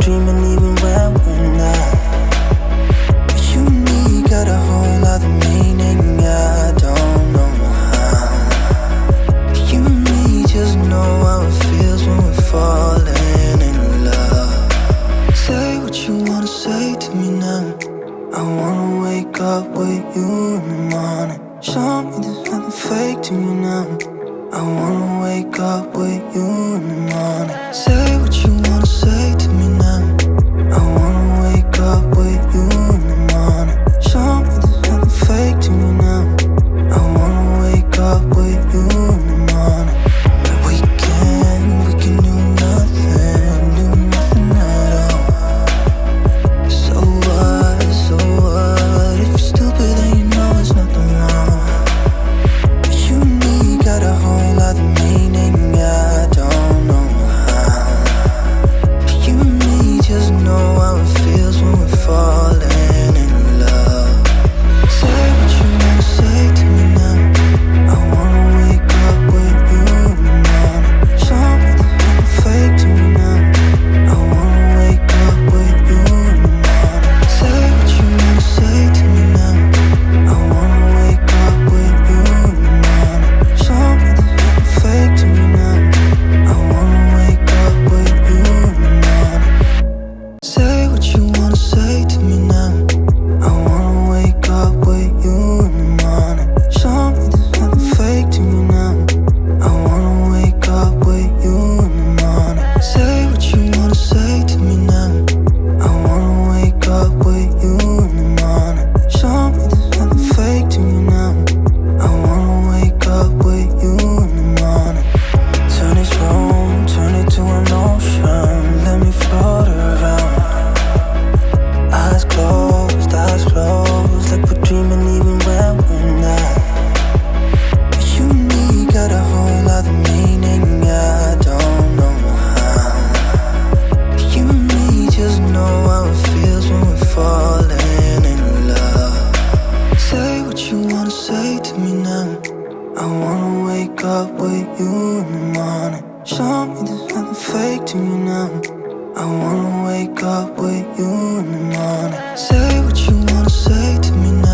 dreaming even when we're not. You and me got a whole other meaning, I don't know how. You and me just know how it feels when we're falling in love. Say what you wanna say to me now. I wanna wake up with you in the morning. Show me there's nothing fake to me now. I wanna wake up with you in the morning. Say what you wanna say to me now. I wanna wake up with you in the morning. Show me there's nothing fake to me now. I wanna wake up with you in the morning. But we can do nothing at all. So what, if you're stupid then you know it's nothing wrong. You and me got a whole other meaning, I don't know how. You and me just know how it feels when we're falling in love. Say what you wanna say to me now. I wanna wake up with you in the morning. Show me there's nothing fake to me now. I wanna wake up with you in the morning. Say what you wanna say to me now. I wanna wake up with you in the morning. Show me there's nothing fake to me now. I wanna wake up with you in the morning. Say what you wanna say to me now. I wanna wake up with you in the morning. Show me there's nothing fake to me now. I wanna wake up with you in the morning. Say what you wanna say to me now. I wanna wake up with you in the morning. Show me there's nothing fake to me now. I wanna wake up with you in the morning. Turn this room, turn it to an ocean. Let me float around. Eyes closed, like we're dreaming even when we're not. You and me got a whole other meaning, I don't know how. You and me just know how it feels when we're falling in love. Say what you wanna say to me now. I wanna wake up with you in the morning. Show me there's nothing fake to me now. I wanna wake up with you in the morning. Say what you wanna say to me now.